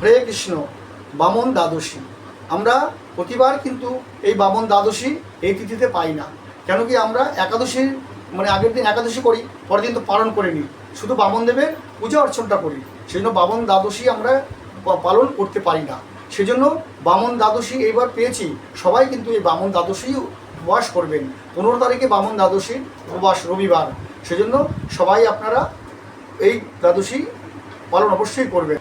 হরে কৃষ্ণ। বামন দ্বাদশী আমরা প্রতিবার কিন্তু এই বামন দ্বাদশী এই তিথিতে পাই না। কেন কি আমরা একাদশীর মানে আগের দিন একাদশী করি, পরের দিন তো পালন করে নিই, শুধু বামন দেবের পূজা অর্চনটা করি, সেই জন্য বামন দ্বাদশী আমরা পালন করতে পারি না। সেজন্য বামন দ্বাদশী এইবার পেয়েছি, সবাই কিন্তু এই বামন দ্বাদশী উপবাস করবেন। 15 তারিখে বামন দ্বাদশীর উপবাস, রবিবার, সেজন্য সবাই আপনারা এই দ্বাদশী পালন অবশ্যই করবেন।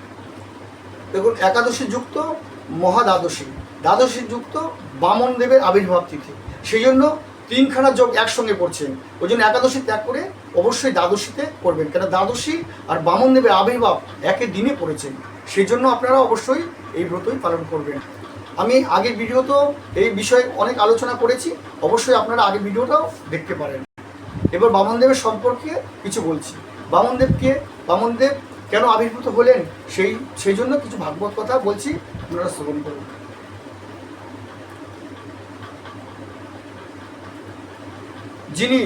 দেখুন, একাদশী যুক্ত মহা দ্বাদশী, দ্বাদশী যুক্ত বামন দেবের আবির্ভাব তিথি, সেই জন্য 3খানা যোগ একসঙ্গে পড়ছেন। ওই জন্য একাদশী ত্যাগ করে অবশ্যই দ্বাদশীতে করবেন, কেন দ্বাদশী আর বামন দেবের আবির্ভাব একই দিনে পড়েছেন, সেই জন্য আপনারা অবশ্যই এই ব্রতই পালন করবেন। আমি আগের ভিডিওতেও এই বিষয়ে অনেক আলোচনা করেছি, অবশ্যই আপনারা আগের ভিডিওটাও দেখতে পারেন। এবার বামনদেবের সম্পর্কে কিছু বলছি। বামনদেব কেন আবির্ভূত হলেন সেই জন্য কিছু ভাগবত কথা বলছি, আপনারা শ্রবণ করুন। যিনি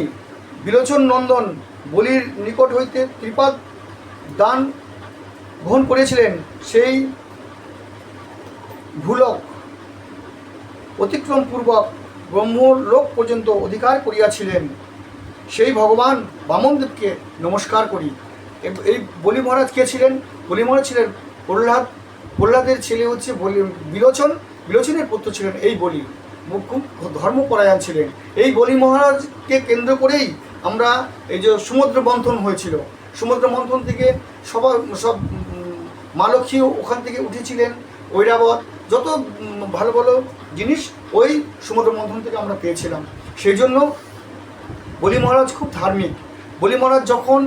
বিলোচন নন্দন বলির নিকট হইতে ত্রিপাদ দান গ্রহণ করেছিলেন, সেই ভূলোক অতিক্রমপূর্বক ব্রহ্মলোক পর্যন্ত অধিকার করিয়াছিলেন, সেই ভগবান বামনদেবকে নমস্কার করি। এই বলি মহারাজ কে ছিলেন? বলি মহারাজ ছিলেন প্রহ্লাদের ছেলে হচ্ছে বিলোচনের পুত্র ছিলেন এই বলি, খুব ধর্মপরায়ণ ছিলেন। এই বলি মহারাজকে কেন্দ্র করেই আমরা এই যে সমুদ্র মন্থন হয়েছিল, সমুদ্র মন্থন থেকে সব মা লক্ষ্মী ওখান থেকে উঠেছিলেন, ঐরাবত, যত ভালো ভালো জিনিস ওই সমুদ্র মন্থন থেকে আমরা পেয়েছিলাম। সেই জন্য বলি মহারাজ খুব ধার্মিক। বলি মহারাজ যখন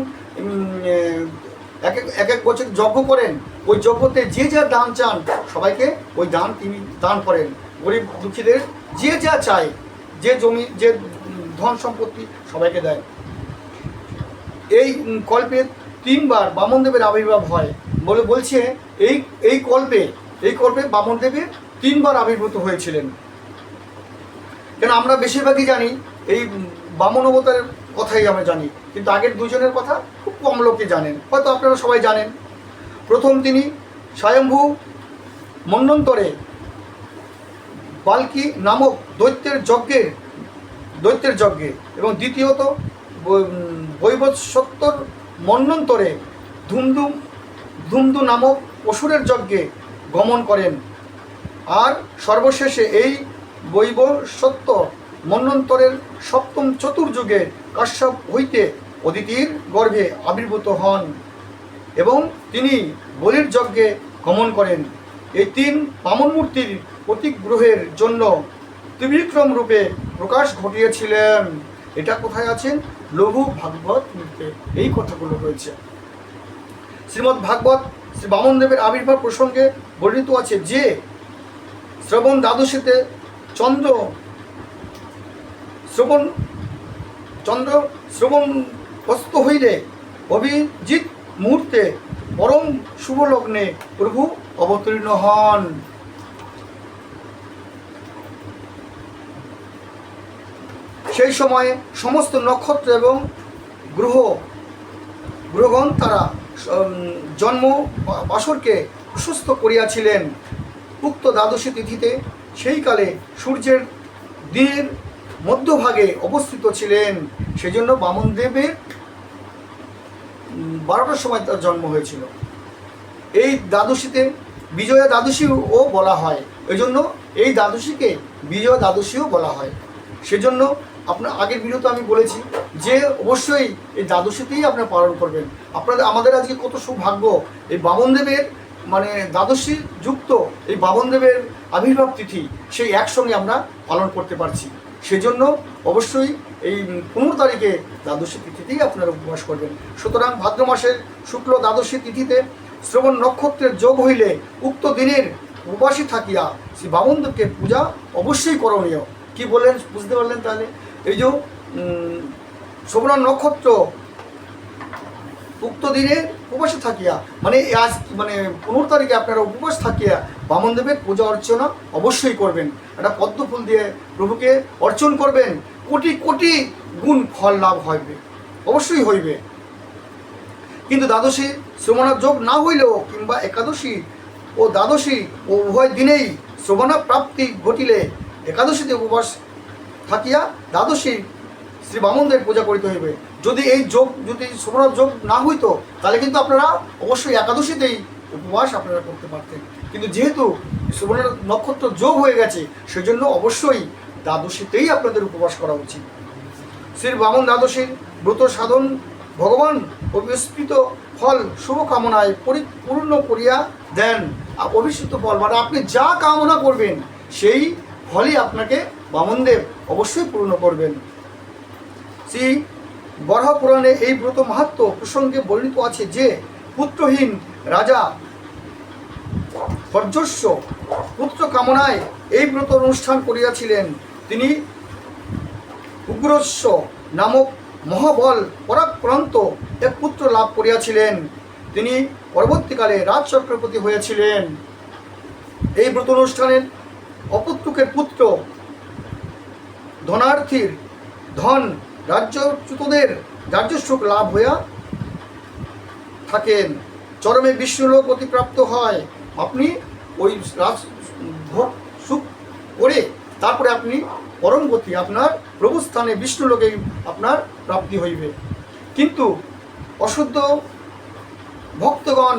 এক এক বছর যজ্ঞ করেন, ওই যজ্ঞতে যে যা দান চান সবাইকে ওই দান তিনি দান করেন। গরিব দুঃখীদের যে যা চায়, যে জমি, যে ধন সম্পত্তি সবাইকে দেয়। এই কল্পে 3বার বামনদেবের আবির্ভাব হয় বলছে এই কল্পে বামনদেবের 3বার আবির্ভূত হয়েছিলেন। কেন আমরা বেশিরভাগই জানি এই বামন অবতারের কথাই আমরা জানি, কিন্তু আগের 2 জনের কথা খুব কম লোকে জানেন, হয়তো আপনারা সবাই জানেন। প্রথম তিনি স্বয়ম্ভু মন্বন্তরে বাল্কি নামক দৈত্যের যজ্ঞে এবং দ্বিতীয়ত বৈবৎসত্তর মন্বন্তরে ধুমধু নামক অসুরের যজ্ঞে গমন করেন। আর সর্বশেষে এই বৈবৎসত্ত মন্বন্তরের 7ম চতুর্যুগে কাশ্যপ হইতে অদিতির গর্ভে আবির্ভূত হন এবং তিনি বলির যজ্ঞে গমন করেন। এই 3 বামন মূর্তির প্রতিগ্রহের জন্য ত্রিবিক্রম রূপে প্রকাশ ঘটিয়েছিলেন। এটা কোথায় আছেন? লঘু ভাগবত মূর্তে এই কথাগুলো রয়েছে। শ্রীমদ্ ভাগবত শ্রী বামনদেবের আবির্ভাব প্রসঙ্গে বর্ণিত আছে যে শ্রবণ দ্বাদশীতে শ্রবণ অস্ত হইলে অভিজিৎ মুহূর্তে পরম শুভ লগ্নে প্রভু অবতীর্ণ হন। সেই সময়ে সমস্ত নক্ষত্র এবং গ্রহগণ তারা জন্ম বাসরকে প্রশস্ত করিয়াছিলেন। উক্ত দ্বাদশী তিথিতে সেই কালে সূর্যের দিনের মধ্যভাগে অবস্থিত ছিলেন, সেজন্য বামনদেবের 12টার সময় তার জন্ম হয়েছিল। এই দ্বাদশীতে বিজয়া দ্বাদশীও বলা হয়, এই জন্য এই দ্বাদশীকে বিজয়া দ্বাদশীও বলা হয়। সেজন্য আপনার আগের ভিডিওতে আমি বলেছি যে অবশ্যই এই দ্বাদশীতেই আপনারা পালন করবেন। আমাদের আজকে কত সৌভাগ্য, এই বামনদেবের মানে দ্বাদশী যুক্ত এই বামনদেবের আবির্ভাব তিথি সেই একসঙ্গে আমরা পালন করতে পারছি। সেজন্য অবশ্যই এই 15 তারিখে দ্বাদশী তিথিতেই আপনারা উপবাস করবেন। সুতরাং ভাদ্র মাসের শুক্ল দ্বাদশী তিথিতে শ্রবণ নক্ষত্রের যোগ হইলে উক্ত দিনের উপবাসী থাকিয়া শ্রী বামনদেবকে পূজা অবশ্যই করণীয়। কি বললেন বুঝতে পারলেন? তাহলে এই যে শ্রবণ নক্ষত্র উক্ত দিনে উপবাসে থাকিয়া মানে আজ 15 তারিখে আপনারা উপবাস থাকিয়া বামনদেবের পূজা অর্চনা অবশ্যই করবেন। একটা পদ্ম ফুল দিয়ে প্রভুকে অর্চন করবেন, কোটি কোটি গুণ ফল লাভ হইবে, অবশ্যই হইবে। কিন্তু দ্বাদশী শ্রবণার যোগ না হইলেও কিংবা একাদশী ও দ্বাদশী ও উভয় দিনেই শ্রবণা প্রাপ্তি ঘটিলে একাদশীতে উপবাস থাকিয়া দ্বাদশী শ্রী বামনদের পূজা করিতে হইবে। যদি এই যোগ যদি শ্রবণার যোগ না হইতো তাহলে কিন্তু আপনারা অবশ্যই একাদশীতেই উপবাস আপনারা করতে পারতেন, কিন্তু যেহেতু শ্রবণের নক্ষত্র যোগ হয়ে গেছে সেজন্য অবশ্যই দ্বাদশীতেই আপনাদের উপবাস করা উচিত। শ্রী বামন দ্বাদশীর ব্রত সাধন ভগবান অভিষ্কৃত ফল শুভকামনায় পরিপূর্ণ করিয়া দেন। অভিষ্কৃত ফল মানে আপনি যা কামনা করবেন সেই ফলই আপনাকে বামনদেব অবশ্যই পূর্ণ করবেন। শ্রী বরাহ পুরাণে এই ব্রত মাহাত্ম্য প্রসঙ্গে বর্ণিত আছে যে পুত্রহীন রাজা বর্জস্ব পুত্র কামনায় এই ব্রত অনুষ্ঠান করিয়াছিলেন। তিনি উগ্রস্ব নামক মহাবল পরাক্রান্ত এক পুত্র লাভ করিয়াছিলেন। তিনি পরবর্তীকালে রাজ চক্রবর্তী হয়েছিলেন। এই ব্রত অনুষ্ঠানের অপুত্রকের পুত্র ধনার্থীর ধন রাজ্যচ্যুতদের রাজ্যসুখ লাভ হইয়া থাকেন। চরমে বিষ্ণুলোক অতিপ্রাপ্ত হয়। আপনি ওই রাজ ভোগ সুখ করে তারপরে আপনি পরম গতি আপনার প্রভুস্থানে বিষ্ণুলোকেই আপনার প্রাপ্তি হইবে। কিন্তু অশুদ্ধ ভক্তগণ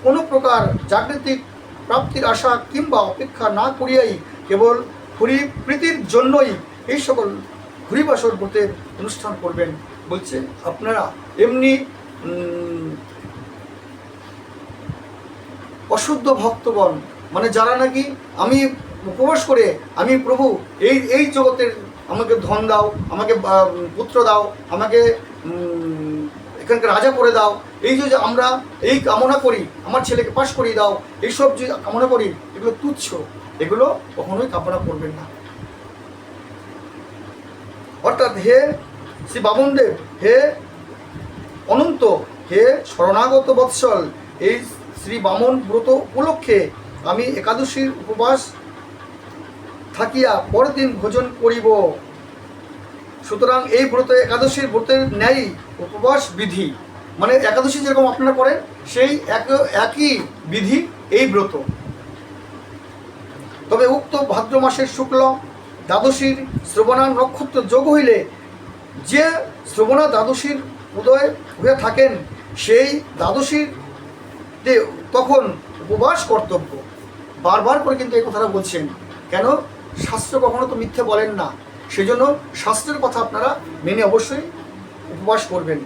কোনো প্রকার জাগৃতিক প্রাপ্তির আশা কিংবা অপেক্ষা না করিয়াই কেবল প্রীতির জন্যই এই সকল ঘুরিবাসর ব্রতের অনুষ্ঠান করবেন। বলছে আপনারা এমনি অশুদ্ধ ভক্তগণ মানে যারা নাকি আমি উপবাস করে আমি প্রভু এই জগতের আমাকে ধন দাও, আমাকে পুত্র দাও, আমাকে এখানকার রাজা করে দাও, এই যে আমরা এই কামনা করি, আমার ছেলেকে পাশ করিয়ে দাও, এইসব যে কামনা করি এগুলো তুচ্ছ, এগুলো কখনোই কামনা করবেন না। অর্থাৎ হে শ্রী বামনদেব, হে অনন্ত, হে শরণাগত বৎসল, এই শ্রী বামন ব্রত উপলক্ষে আমি একাদশীর উপবাস থাকিয়া পরের দিন ভোজন করিব। সুতরাং এই ব্রত একাদশীর ব্রতের ন্যায় উপবাস বিধি, মানে একাদশী যেরকম আপনারা করেন সেই একই বিধি এই ব্রত। তবে উক্ত ভাদ্র মাসের শুক্ল দ্বাদশীর শ্রবণা নক্ষত্র যোগ হইলে যে শ্রবণা দ্বাদশীর উদয় হয়ে থাকেন সেই দ্বাদশীতে তখন উপবাস কর্তব্য। বারবার করে কিন্তু এই কথাটা বলছেন, কেন? শাস্ত্র কখনো তো মিথ্যে বলেন না, সেজন্য শাস্ত্রের কথা আপনারা মেনে অবশ্যই উপবাস করবেন।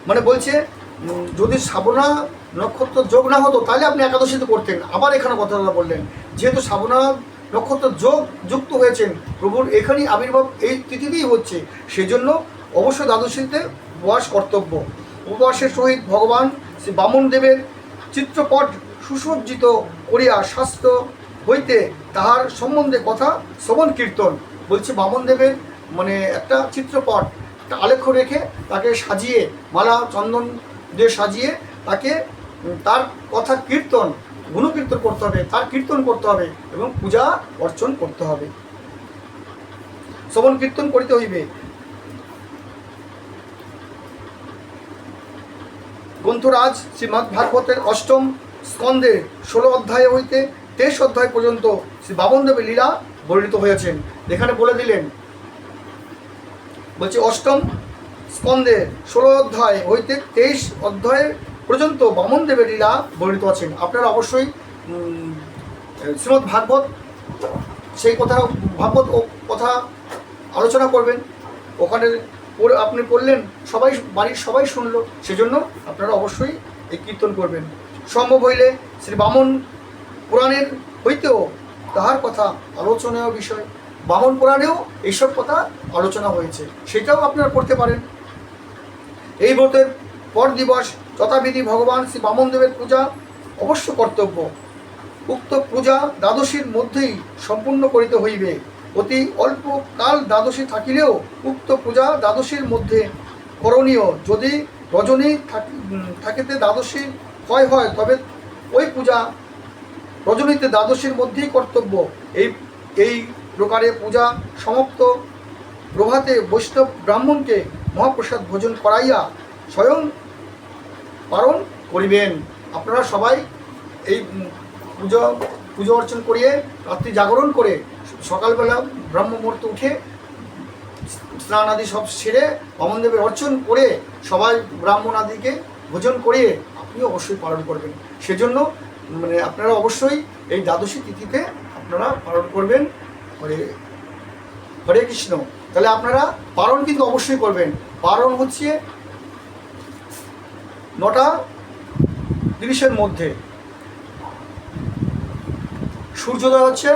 মানে বলছে যদি শ্রাবণা নক্ষত্র যোগ না হতো তাহলে আপনি একাদশীতে করতেন। আবার এখানে কথাটা বললেন যেহেতু শ্রাবণা নক্ষত্র যোগ যুক্ত হয়েছেন, প্রভুর এখানেই আবির্ভাব এই তিথিতেই হচ্ছে, সেজন্য অবশ্যই দ্বাদশীতে উপবাস কর্তব্য। উপবাসের সহিত ভগবান শ্রী বামনদেবের চিত্রপট সুসজ্জিত করিয়া শাস্ত্র হইতে তাহার সম্বন্ধে কথা শ্রবণ কীর্তন। বলছে বামনদেবের মানে একটা চিত্রপট, একটা আলেখ্য রেখে তাকে সাজিয়ে মালা চন্দন দিয়ে সাজিয়ে তাকে তার কথা কীর্তন গুণকীর্তন করতে হবে, তার কীর্তন করতে হবে এবং পূজা অর্চন করতে হবে, শ্রবণ কীর্তন করিতে হইবে। গ্রন্থরাজ শ্রীমদ্ ভাগবতের অষ্টম স্কন্ধের 16 অধ্যায় হইতে 23 অধ্যায় পর্যন্ত শ্রী বামনদেবের লীলা বর্ণিত হয়েছেন। এখানে বলে দিলেন, বলছে অষ্টম স্কন্ধের 16 অধ্যায় হইতে 23 অধ্যায় পর্যন্ত বামনদেবের লীলা বর্ণিত আছেন। আপনারা অবশ্যই শ্রীমদ্ ভাগবত সেই কথা ভাগবত ও কথা আলোচনা করবেন, ওখানে আপনি পড়লেন, সবাই বাড়ির সবাই শুনলো, সেজন্য আপনারা অবশ্যই এই কীর্তন করবেন। সম্ভব হইলে শ্রী বামন পুরাণের হইতেও তাহার কথা আলোচনীয় বিষয়, বামন পুরাণেও এইসব কথা আলোচনা হয়েছে, সেটাও আপনারা পড়তে পারেন। এই ব্রতের পর দিবস যথাবিধি ভগবান শ্রী বামনদেবের পূজা অবশ্য কর্তব্য। উক্ত পূজা দ্বাদশীর মধ্যেই সম্পূর্ণ করিতে হইবে। অতি অল্প কাল দ্বাদশী থাকিলেও উক্ত পূজা দ্বাদশীর মধ্যে করণীয়। যদি রজনী থাকিতে দ্বাদশী ক্ষয় হয় তবে ওই পূজা রজনীতে দ্বাদশীর মধ্যেই কর্তব্য। এই প্রকারে পূজা সমাপ্ত প্রভাতে বৈষ্ণব ব্রাহ্মণকে মহাপ্রসাদ ভোজন করাইয়া স্বয়ং পালন করিবেন। আপনারা সবাই এই পুজো পুজো অর্চন করিয়ে রাত্রি জাগরণ করে সকালবেলা ব্রহ্ম মুহূর্তে উঠে স্নান আদি সব সেরে বামনদেবের অর্চন করে সবাই ব্রাহ্মণ আদিকে ভোজন করিয়ে আপনি অবশ্যই পালন করবেন। সেজন্য মানে আপনারা অবশ্যই এই দ্বাদশী তিথিতে আপনারা পালন করবেন। হরে হরে কৃষ্ণ। তাহলে আপনারা পালন কিন্তু অবশ্যই করবেন। পালন হচ্ছে 9:30 মধ্যে, সূর্যোদয় হচ্ছে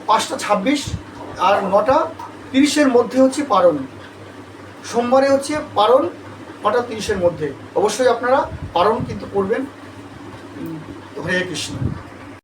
5:26 আর 9:30 মধ্যে হচ্ছে পারণ। সোমবারে হচ্ছে পারণ 9:30 মধ্যে। অবশ্যই আপনারা পারণ কিন্তু করবেন। হরে কৃষ্ণ।